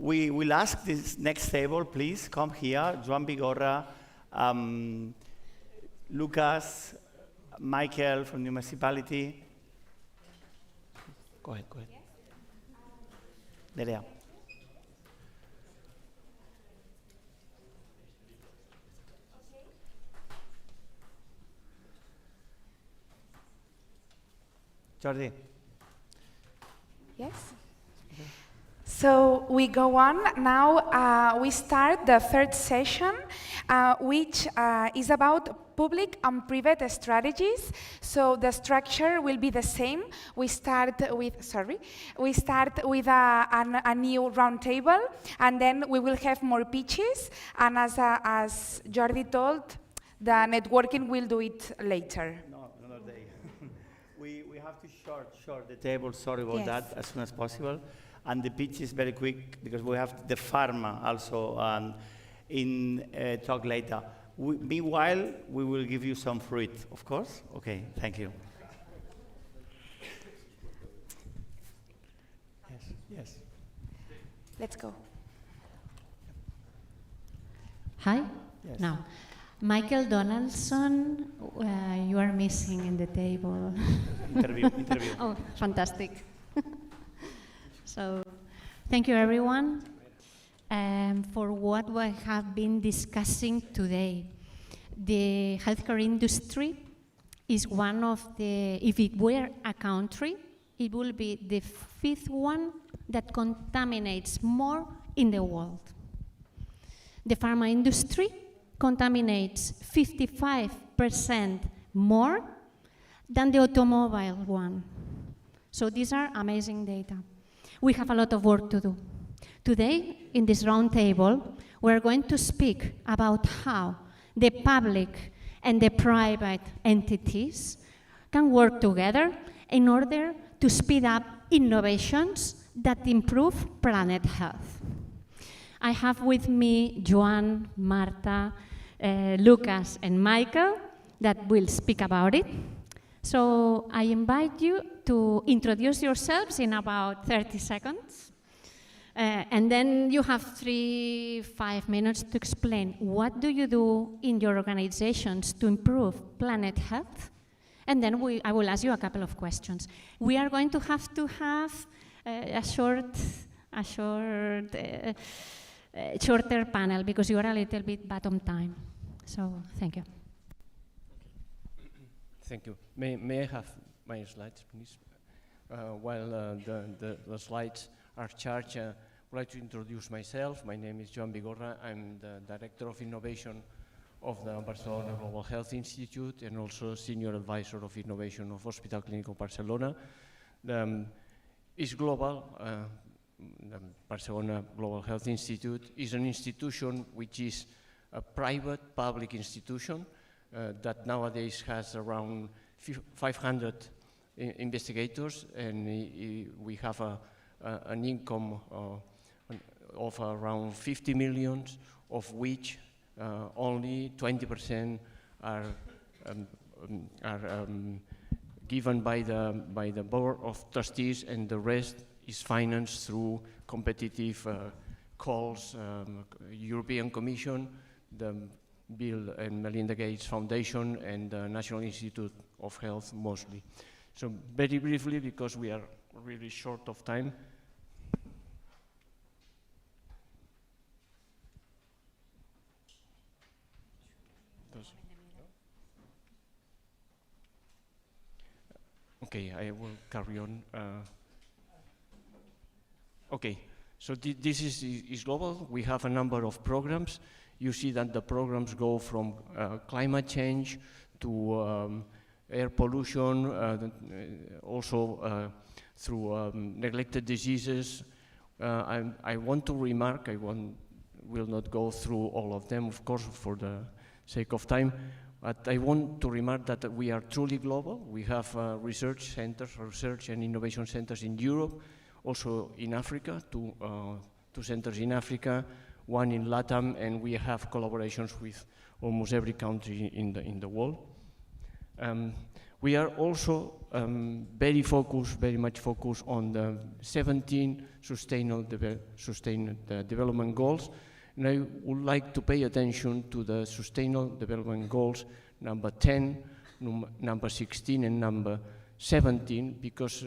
We will ask this next table, please, come here, Joan Bigorra, Lucas, Michael from the municipality. Go ahead. Yes. Nerea. Jordi. Yes. So we go on now. We start the third session, which is about public and private strategies. So the structure will be the same. We start with a new roundtable, and then we will have more pitches. And as Jordi told, the networking will do it later. No, another day. we have to short the table. Sorry about that. As soon as possible. And the pitch is very quick because we have the pharma also in talk later. Meanwhile, we will give you some fruit, of course. Okay, thank you. Yes. Let's go. Hi. Yes. Now, Michael Donaldson, you are missing in the table. Interview. Oh, fantastic. So, thank you everyone for what we have been discussing today. The healthcare industry is one of the, if it were a country, it will be the 5th one that contaminates more in the world. The pharma industry contaminates 55% more than the automobile one. So these are amazing data. We have a lot of work to do. Today, in this round table, we're going to speak about how the public and the private entities can work together in order to speed up innovations that improve planet health. I have with me Joan, Marta, Lucas, and Michael that will speak about it. So I invite you to introduce yourselves in about 30 seconds. And then you have 3-5 minutes to explain what do you do in your organizations to improve planet health. And then I will ask you a couple of questions. We are going to have a shorter panel because you are a little bit bad on time. So thank you. Thank you. May I have my slides, please? While the slides are charged, I would like to introduce myself. My name is Joan Bigorra. I'm the Director of Innovation of the Barcelona Global Health Institute and also Senior Advisor of Innovation of Hospital Clínic Barcelona. The ISGlobal, the Barcelona Global Health Institute, is an institution which is a private public institution that nowadays has around 500 investigators, and we have an income of around 50 million, of which only 20% are given by the board of trustees, and the rest is financed through competitive calls, European Commission, the Bill and Melinda Gates Foundation, and the National Institute of Health mostly. So very briefly, because we are really short of time. Okay, I will carry on. Okay, so this is ISGlobal. We have a number of programs. You see that the programs go from climate change to air pollution, also through neglected diseases. I want to remark, will not go through all of them, of course, for the sake of time, but I want to remark that we are truly global. We have research centers, research and innovation centers in Europe, also in Africa, two centers in Africa, one in LATAM, and we have collaborations with almost every country in the world. We are also very much focused on the 17 Sustainable Development Goals. And I would like to pay attention to the Sustainable Development Goals number 10, number 16, and number 17, because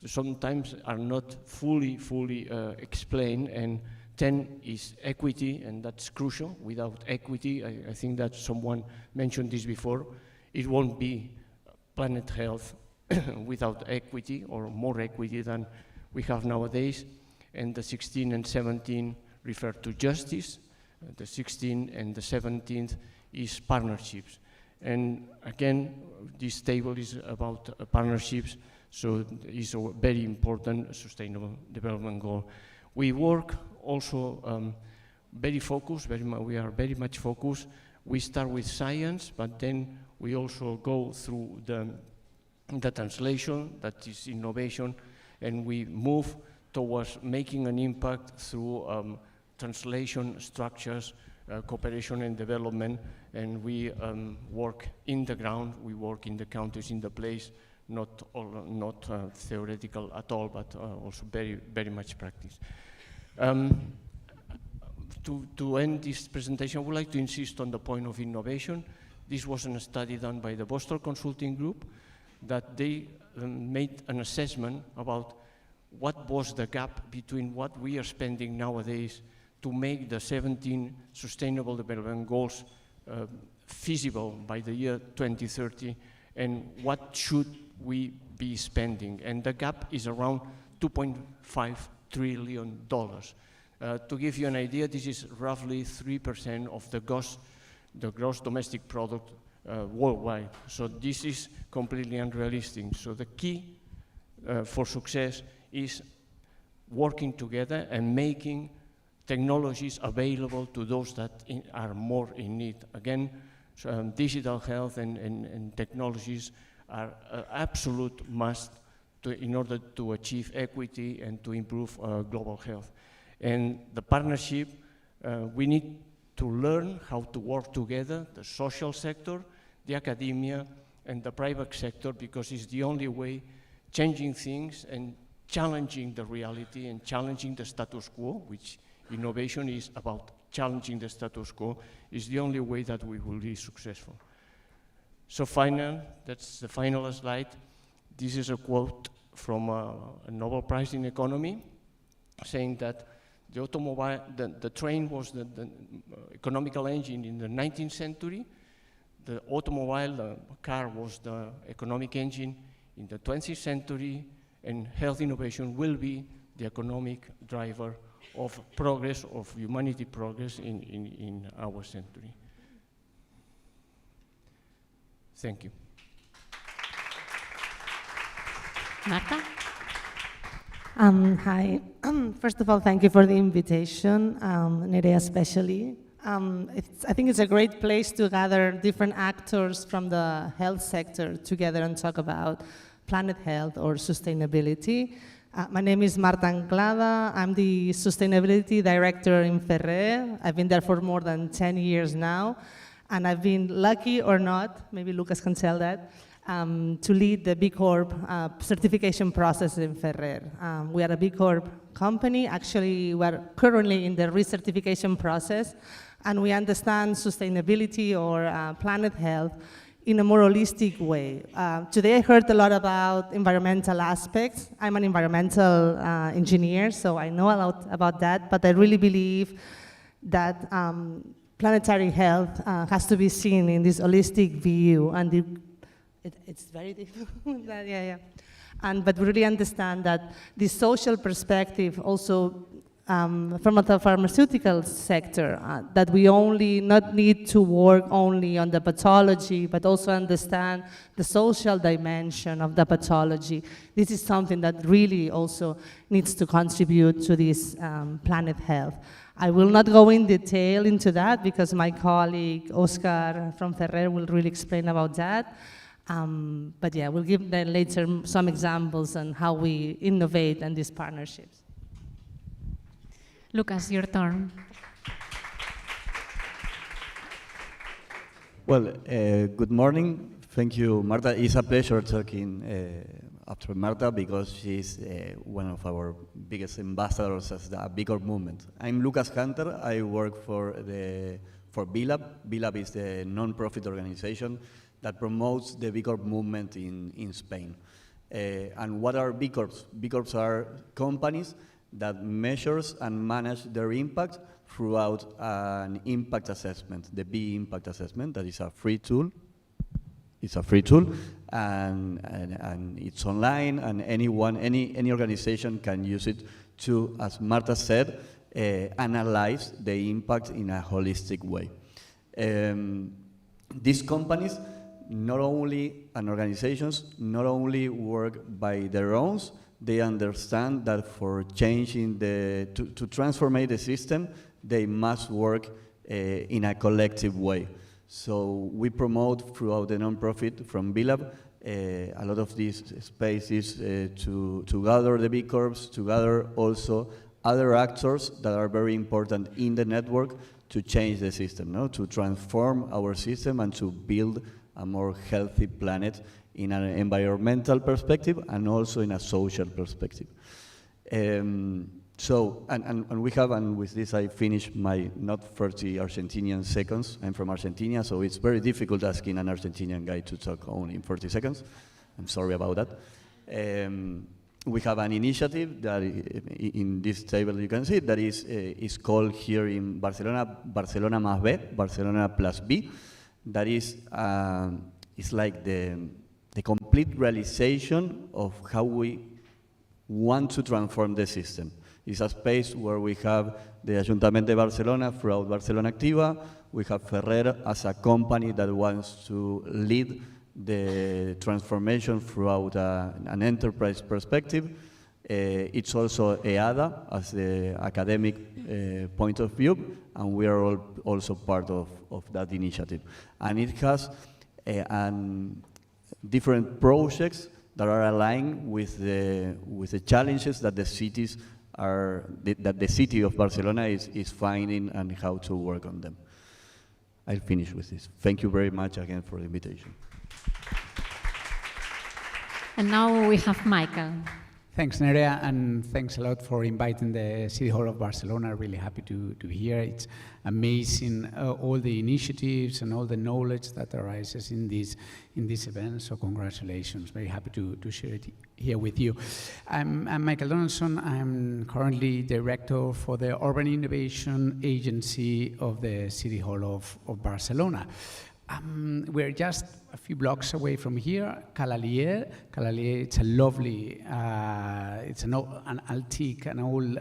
sometimes are not fully explained. And 10 is equity, and that's crucial. Without equity, I think that someone mentioned this before, it won't be planet health without equity, or more equity than we have nowadays. And the 16 and 17 refer to justice. The 16 and the 17th is partnerships. And again, this table is about partnerships, so it's a very important sustainable development goal. We work also very focused, we are very much focused. We start with science, but then we also go through the translation, that is innovation, and we move towards making an impact through translation structures, cooperation and development, and we work in the ground, we work in the countries, in the place, not theoretical at all, but also very much practice. To end this presentation, I would like to insist on the point of innovation. This was a study done by the Boston Consulting Group, that they made an assessment about what was the gap between what we are spending nowadays to make the 17 Sustainable Development Goals feasible by the year 2030, and what should we be spending. And the gap is around $2.5 trillion. To give you an idea, this is roughly 3% of the gross domestic product worldwide. So this is completely unrealistic. So the key for success is working together and making technologies available to those that are more in need. Again, digital health and technologies are an absolute must in order to achieve equity and to improve global health. And the partnership, we need to learn how to work together, the social sector, the academia, and the private sector, because it's the only way changing things and challenging the reality and challenging the status quo, which innovation is about challenging the status quo, is the only way that we will be successful. So that's the final slide. This is a quote from a Nobel Prize in Economy, saying that the train was the economical engine in the 19th century. The automobile, the car, was the economic engine in the 20th century, and health innovation will be the economic driver of progress, of humanity progress in our century. Thank you. Marta? Hi. First of all, thank you for the invitation, Nerea especially. I think it's a great place to gather different actors from the health sector together and talk about planet health or sustainability. My name is Marta Anglada. I'm the Sustainability Director in Ferrer. I've been there for more than 10 years now, and I've been lucky or not, maybe Lucas can tell that, to lead the B Corp certification process in Ferrer. We are a B Corp company. Actually, we're currently in the recertification process, and we understand sustainability or planet health in a more holistic way. Today I heard a lot about environmental aspects. I'm an environmental engineer, so I know a lot about that, but I really believe that planetary health has to be seen in this holistic view, and it's very difficult. But we really understand that the social perspective also from the pharmaceutical sector, that we not need to work only on the pathology, but also understand the social dimension of the pathology. This is something that really also needs to contribute to this planet health. I will not go in detail into that because my colleague Oscar from Ferrer will really explain about that. But yeah, we'll give then later some examples on how we innovate in these partnerships. Lucas, your turn. Well, good morning. Thank you, Marta. It's a pleasure talking after Marta because she's one of our biggest ambassadors as the B Corp movement. I'm Lucas Hunter. I work for BILAB. BILAB is the non-profit organization that promotes the B Corp movement in Spain. And what are B Corps? B Corps are companies that measures and manage their impact throughout an impact assessment, the B Impact Assessment. That is a free tool. It's a free tool, and it's online, and any organization can use it to, as Marta said, analyze the impact in a holistic way. These companies, not only, and organizations, not only work by their own, they understand that for changing to transform the system, they must work in a collective way. So we promote throughout the nonprofit from BILAB a lot of these spaces to gather the B Corps, to gather also other actors that are very important in the network to change the system, no? To transform our system and to build a more healthy planet in an environmental perspective and also in a social perspective. So, and we have, and with this I finish my not 30 Argentinian seconds. I'm from Argentina, so it's very difficult asking an Argentinian guy to talk only in 40 seconds. I'm sorry about that. We have an initiative that in this table you can see that is called here in Barcelona, Barcelona más B, Barcelona plus B. That is it's like the complete realization of how we want to transform the system. It's a space where we have the Ayuntamiento de Barcelona throughout Barcelona Activa. We have Ferrer as a company that wants to lead the transformation throughout an enterprise perspective. It's also EADA as the academic point of view, and we are also part of that initiative. And it has different projects that are aligned with the challenges that the cities that the city of Barcelona is finding and how to work on them. I'll finish with this. Thank you very much again for the invitation. And now we have Michael. Thanks, Nerea, and thanks a lot for inviting the City Hall of Barcelona. Really happy to be here. It's amazing all the initiatives and all the knowledge that arises in this event. So congratulations. Very happy to share it here with you. I'm Michael Donaldson. I'm currently director for the Urban Innovation Agency of the City Hall of Barcelona. We're just a few blocks away from here, Alira. Alira, it's a lovely, it's an antique, an old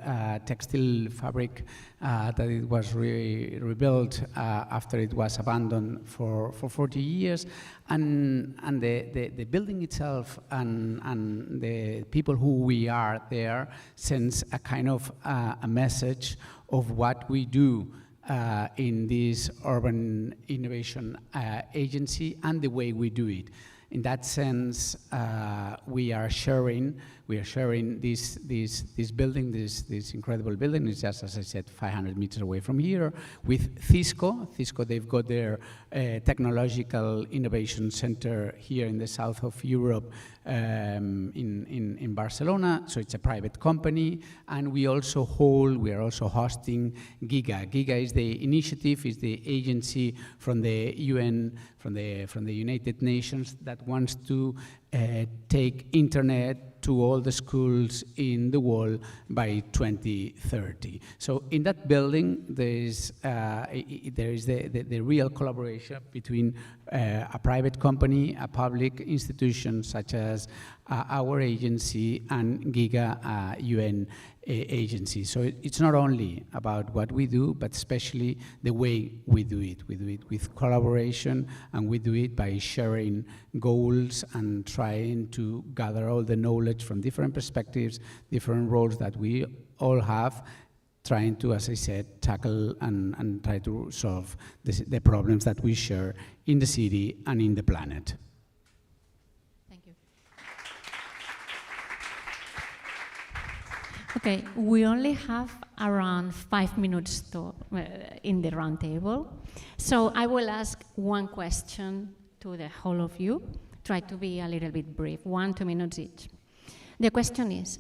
textile fabric that it was rebuilt after it was abandoned for 40 years. And the building itself and the people who we are there sends a kind of a message of what we do in this urban innovation agency and the way we do it. In that sense, we are sharing this building, this incredible building. It's just, as I said, 500 meters away from here with Cisco. Cisco, they've got their technological innovation center here in the south of Europe in Barcelona. So it's a private company, and we are also hosting GIGA. GIGA is the initiative, is the agency from the UN, from the United Nations that wants to take internet to all the schools in the world by 2030. So in that building, there is the real collaboration between a private company, a public institution such as our agency, and GIGA UN agency. So it's not only about what we do, but especially the way we do it. We do it with collaboration, and we do it by sharing goals and trying to gather all the knowledge from different perspectives, different roles that we all have, trying to, as I said, tackle and try to solve the problems that we share in the city and in the planet. Thank you. Okay, we only have around 5 minutes in the round table. So I will ask one question to the whole of you. Try to be a little bit brief, 1-2 minutes each. The question is,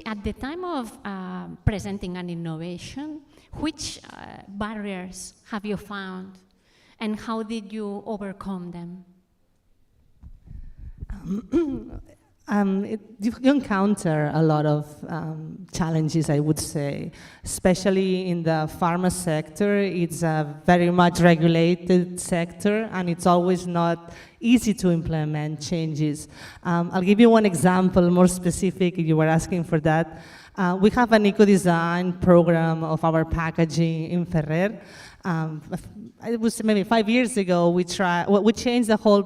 at the time of presenting an innovation, which barriers have you found and how did you overcome them? You encounter a lot of challenges, I would say, especially in the pharma sector. It's a very much regulated sector, and it's always not easy to implement changes. I'll give you one example, more specific, if you were asking for that. We have an eco-design program of our packaging in Ferrer. It was maybe 5 years ago, we changed the whole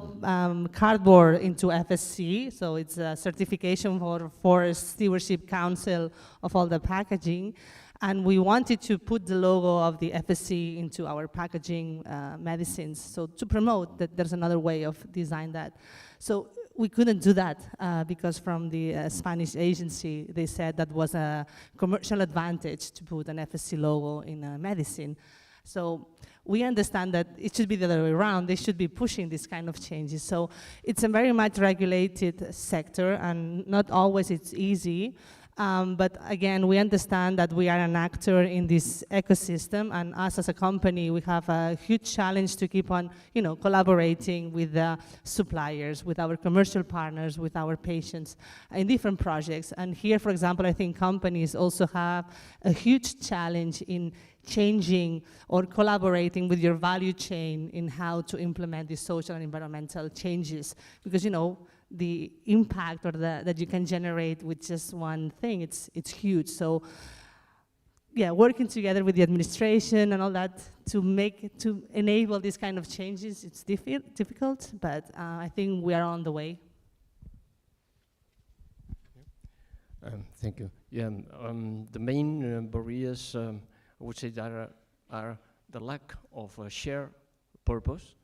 cardboard into FSC, so it's a certification for Forest Stewardship Council of all the packaging, and we wanted to put the logo of the FSC into our packaging medicines, so to promote that there's another way of design that. So we couldn't do that because from the Spanish agency, they said that was a commercial advantage to put an FSC logo in a medicine. So we understand that it should be the other way around. They should be pushing these kind of changes. So it's a very much regulated sector, and not always it's easy. But again, we understand that we are an actor in this ecosystem, and us as a company, we have a huge challenge to keep on, collaborating with the suppliers, with our commercial partners, with our patients in different projects. And here, for example, I think companies also have a huge challenge in changing or collaborating with your value chain in how to implement these social and environmental changes, because the impact that you can generate with just one thing, it's huge. So yeah, working together with the administration and all that to enable these kind of changes, it's difficult, but I think we are on the way. Thank you. Yeah, the main barriers I would say that are the lack of a shared purpose,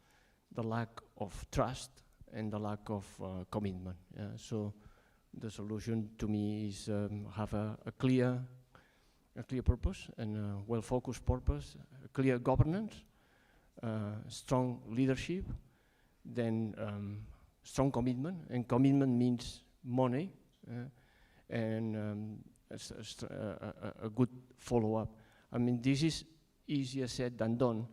the lack of trust, and the lack of commitment. So the solution to me is have a clear purpose and a well-focused purpose, a clear governance, strong leadership, then strong commitment, and commitment means money, and a good follow-up. I mean, this is easier said than done,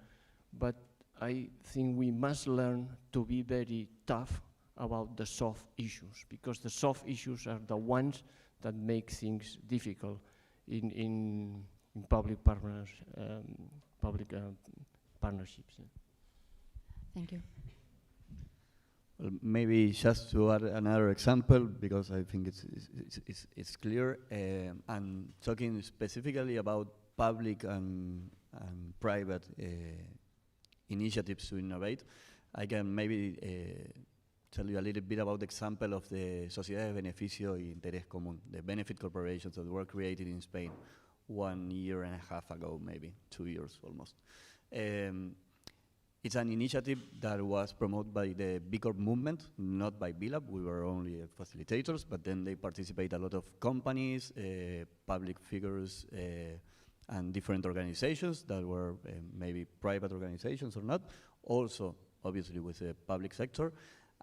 but I think we must learn to be very tough about the soft issues, because the soft issues are the ones that make things difficult in public partners, partnerships. Thank you. Well, maybe just to add another example, because I think it's clear, and talking specifically about public and private initiatives to innovate, I can maybe tell you a little bit about the example of the Sociedades de Beneficio y Interés Común, the benefit corporations that were created in Spain 1.5 years ago, maybe 2 years almost. It's an initiative that was promoted by the B Corp movement, not by BILAB. We were only facilitators, but then they participate a lot of companies, public figures, and different organizations that were maybe private organizations or not, also obviously with the public sector.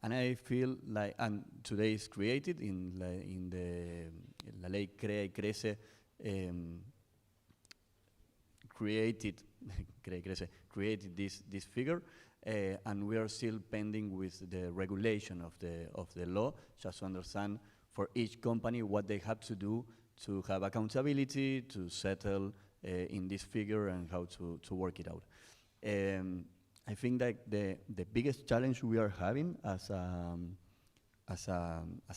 And I feel like, and today is created in the La Ley Crea y Crece, created this figure, and we are still pending with the regulation of the law, just to understand for each company what they have to do to have accountability, to settle in this figure, and how to work it out. I think that the biggest challenge we are having as a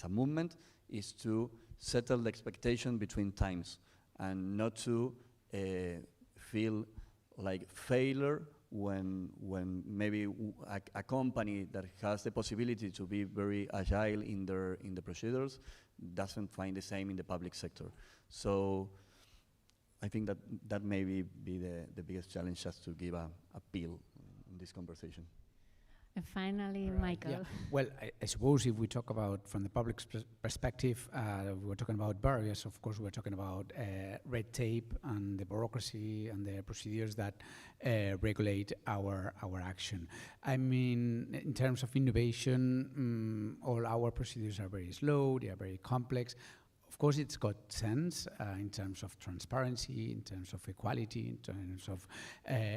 movement is to settle the expectation between times, and not to feel like failure when maybe a company that has the possibility to be very agile in the procedures doesn't find the same in the public sector. So I think that may be the biggest challenge, just to give a appeal in this conversation. And finally, Right, Michael. yeah. Well, I suppose if we talk about from the public perspective, we're talking about barriers. Of course, we're talking about red tape and the bureaucracy and the procedures that regulate our action. I mean, in terms of innovation, all our procedures are very slow. They are very complex. Of course, it's got sense in terms of transparency, in terms of equality, in terms of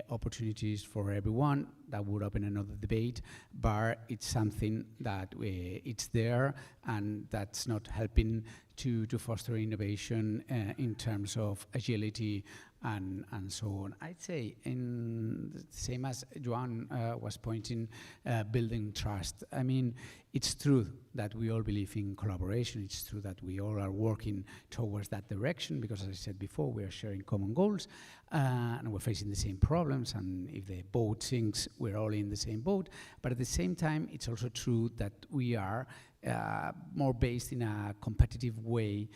opportunities for everyone. That would open another debate, but it's something that it's there, and that's not helping to foster innovation in terms of agility and so on. I'd say, in the same as Joan was pointing, building trust. I mean, it's true that we all believe in collaboration. It's true that we all are working towards that direction because, as I said before, we are sharing common goals and we're facing the same problems. And if the boat sinks, we're all in the same boat. But at the same time, it's also true that we are more based in a competitive way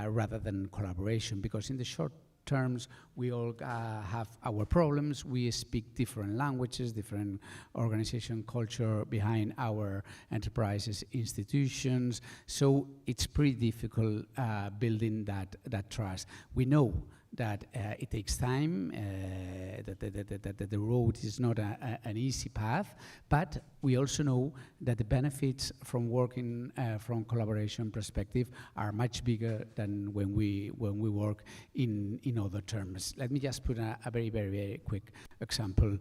rather than collaboration, because in the short terms, we all have our problems. We speak different languages, different organization culture behind our enterprises, institutions. So it's pretty difficult building that trust. We know that it takes time, that the road is not an easy path, but we also know that the benefits from working from collaboration perspective are much bigger than when we work in other terms. Let me just put a very, very, very quick example.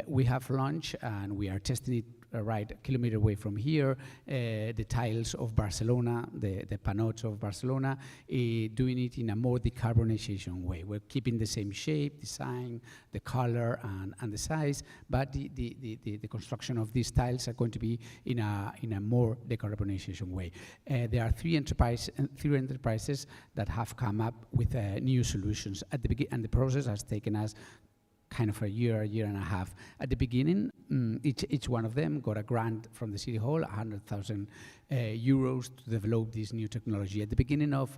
We have launched, and we are testing it right a kilometer away from here, the tiles of Barcelona, the panots of Barcelona, doing it in a more decarbonization way. We're keeping the same shape, design, the color, and the size, but the construction of these tiles are going to be in a more decarbonization way. There are three enterprises that have come up with new solutions at the beginning, and the process has taken us kind of a year and a half. At the beginning, each one of them got a grant from the City Hall, 100,000 euros to develop this new technology. At the beginning of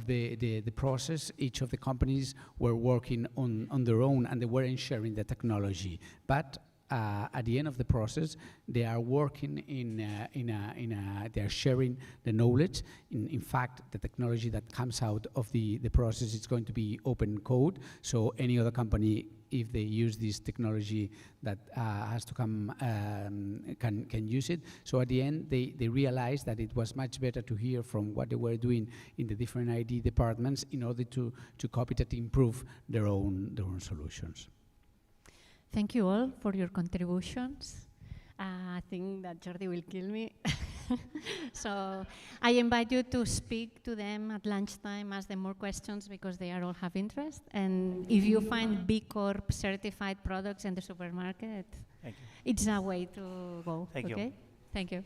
the process, each of the companies were working on their own, and they weren't sharing the technology. But at the end of the process, they are working they are sharing the knowledge. In fact, the technology that comes out of the process is going to be open code, so any other company, if they use this technology that has to come, can use it. So at the end, they realized that it was much better to hear from what they were doing in the different ID departments in order to copy it and improve their own solutions. Thank you all for your contributions. I think that Jordi will kill me. So I invite you to speak to them at lunchtime, ask them more questions, because they all have interest. And if you find B Corp certified products in the supermarket, it's a way to go. Thank you. Thank you.